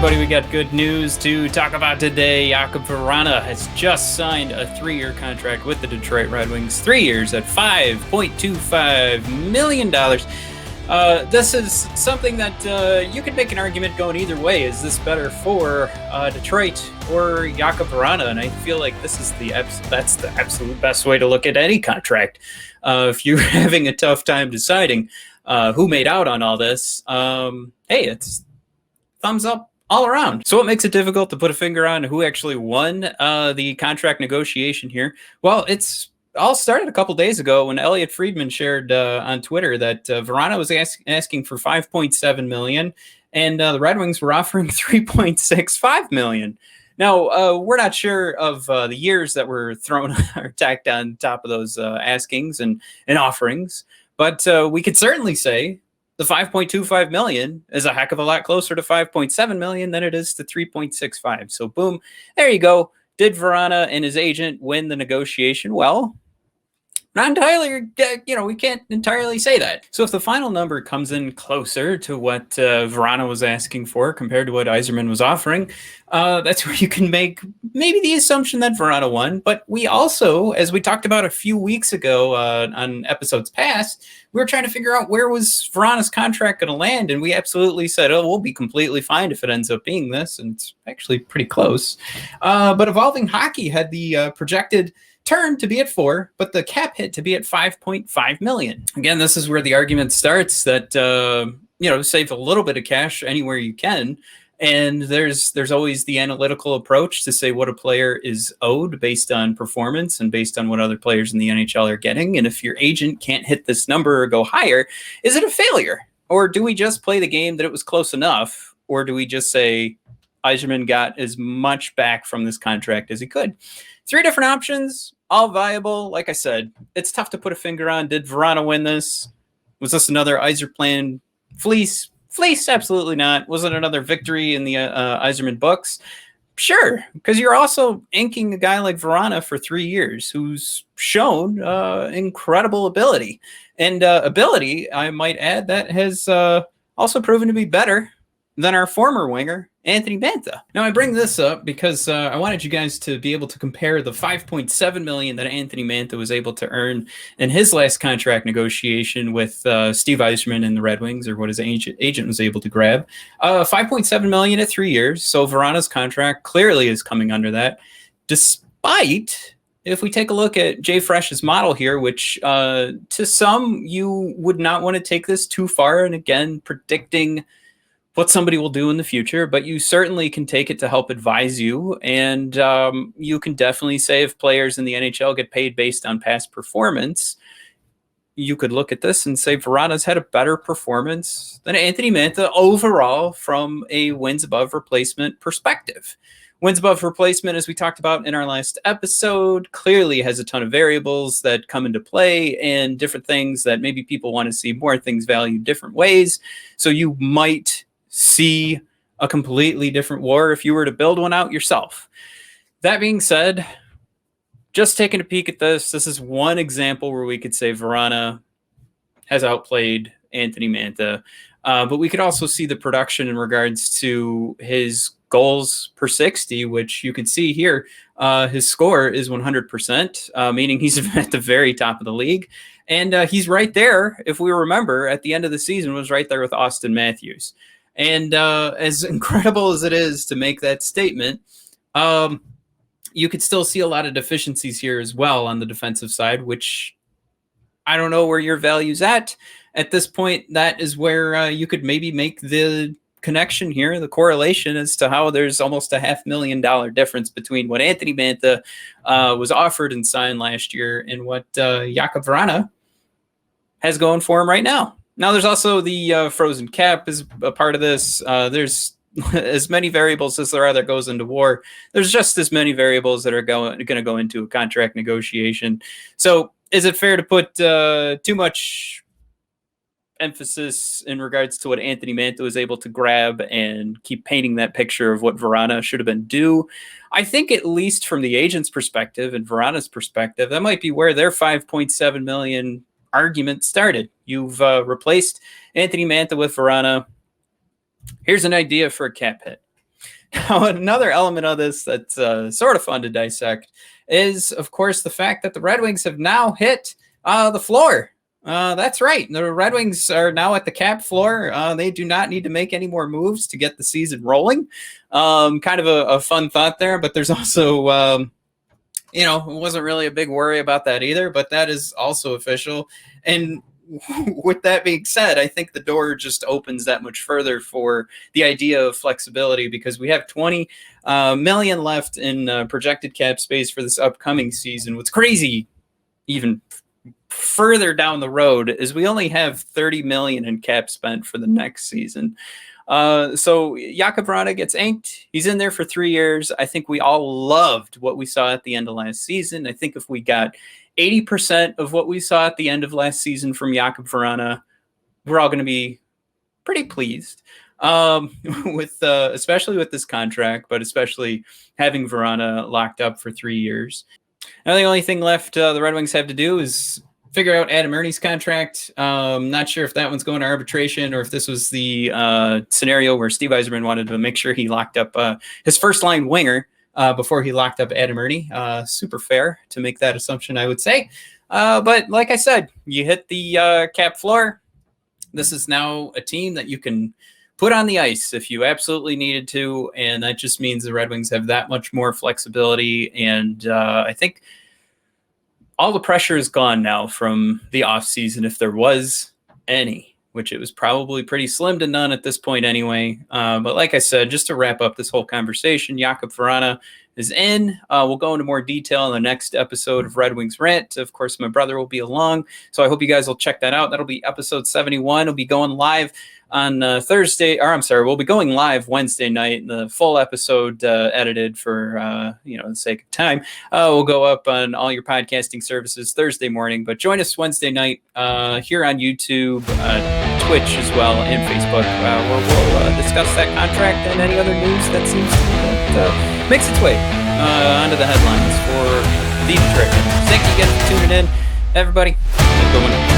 everybody. We got good news to talk about today. Jakub Vrana has just signed a 3-year contract with the Detroit Red Wings. 3 years at $5.25 million. This is something that you could make an argument going either way. Is this better for Detroit or Jakub Vrana? And I feel like this is that's the absolute best way to look at any contract. If you're having a tough time deciding who made out on all this, hey, it's thumbs up all around. So what makes it difficult to put a finger on who actually won the contract negotiation here? Well, it's all started a couple days ago when Elliotte Friedman shared on Twitter that Vrana was asking for $5.7 million, and the Red Wings were offering $3.65 million. Now, we're not sure of the years that were thrown or tacked on top of those askings and offerings, but we could certainly say the $5.25 million is a heck of a lot closer to $5.7 million than it is to $3.65. So boom, there you go. Did Vrana and his agent win the negotiation? Well, not entirely, we can't entirely say that. So if the final number comes in closer to what Vrana was asking for compared to what Yzerman was offering, that's where you can make maybe the assumption that Vrana won. But we also, as we talked about a few weeks ago on episodes past, we were trying to figure out where was Vrana's contract going to land. And we absolutely said, oh, we'll be completely fine if it ends up being this. And it's actually pretty close. But Evolving Hockey had the projected turn to be at 4, but the cap hit to be at $5.5 million. Again, this is where the argument starts that, save a little bit of cash anywhere you can. And there's always the analytical approach to say what a player is owed based on performance and based on what other players in the NHL are getting. And if your agent can't hit this number or go higher, is it a failure? Or do we just play the game that it was close enough? Or do we just say Yzerman got as much back from this contract as he could? 3 different options, all viable. Like I said, it's tough to put a finger on. Did Vrana win this? Was this another Yzerman fleece? Fleece? Absolutely not. Was it another victory in the Yzerman books? Sure, because you're also inking a guy like Vrana for 3 years who's shown incredible ability. And ability, I might add, that has also proven to be better than our former winger, Anthony Mantha. Now, I bring this up because I wanted you guys to be able to compare the $5.7 million that Anthony Mantha was able to earn in his last contract negotiation with Steve Yzerman and the Red Wings, or what his agent was able to grab. $5.7 million at 3 years, so Vrana's contract clearly is coming under that, despite, if we take a look at Jay Fresh's model here, which to some, you would not want to take this too far, and again, predicting what somebody will do in the future, but you certainly can take it to help advise you. And you can definitely say if players in the NHL get paid based on past performance, you could look at this and say Vrana's had a better performance than Anthony Mantha overall from a wins above replacement perspective. Wins above replacement, as we talked about in our last episode, clearly has a ton of variables that come into play and different things that maybe people want to see more things valued different ways. So you might see a completely different war if you were to build one out yourself. That being said, just taking a peek at this is one example where we could say Vrana has outplayed Anthony Mantha, but we could also see the production in regards to his goals per 60, which you can see here. His score is 100%, meaning he's at the very top of the league. And he's right there, if we remember, at the end of the season, was right there with Austin Matthews. And as incredible as it is to make that statement, you could still see a lot of deficiencies here as well on the defensive side, which I don't know where your value's at. At this point, that is where you could maybe make the connection here, the correlation as to how there's almost a $500,000 difference between what Anthony Mantha was offered and signed last year and what Jakub Vrana has going for him right now. Now, there's also the frozen cap is a part of this. There's as many variables as there are that goes into war. There's just as many variables that are going to go into a contract negotiation. So is it fair to put too much emphasis in regards to what Anthony Mantha was able to grab and keep painting that picture of what Vrana should have been due? I think at least from the agent's perspective and Vrana's perspective, that might be where their $5.7 million argument started. You've replaced Anthony Mantha with Vrana. Here's an idea for a cap hit. Now, another element of this that's sort of fun to dissect is, of course, the fact that the Red Wings have now hit the floor. That's right. The Red Wings are now at the cap floor. They do not need to make any more moves to get the season rolling. Kind of a fun thought there, but there's also, it wasn't really a big worry about that either, but that is also official. And with that being said, I think the door just opens that much further for the idea of flexibility, because we have 20 million left in projected cap space for this upcoming season. What's crazy, even further down the road, is we only have 30 million in cap spent for the next season. So Jakub Vrana gets inked. He's in there for 3 years. I think we all loved what we saw at the end of last season. I think if we got 80% of what we saw at the end of last season from Jakub Vrana, we're all going to be pretty pleased with especially with this contract, but especially having Vrana locked up for 3 years. Now, the only thing left the Red Wings have to do is figure out Adam Ernie's contract. Not sure if that one's going to arbitration or if this was the scenario where Steve Yzerman wanted to make sure he locked up his first line winger before he locked up Adam Erne. Super fair to make that assumption, I would say. But like I said, you hit the cap floor. This is now a team that you can put on the ice if you absolutely needed to, and that just means the Red Wings have that much more flexibility. And I think all the pressure is gone now from the offseason, if there was any, which it was probably pretty slim to none at this point anyway. But like I said, just to wrap up this whole conversation, Jakub Vrana is in. We'll go into more detail in the next episode of Red Wings Rant. Of course, my brother will be along, so I hope you guys will check that out. That'll be episode 71. It'll be going live on Thursday, or I'm sorry, we'll be going live Wednesday night. The full episode edited for the sake of time will go up on all your podcasting services Thursday morning. But join us Wednesday night here on YouTube, Twitch as well, and Facebook, where we'll discuss that contract and any other news that seems to makes its way onto the headlines for the Detroit Red Wings. Thank you again for tuning in, everybody. Have a good one.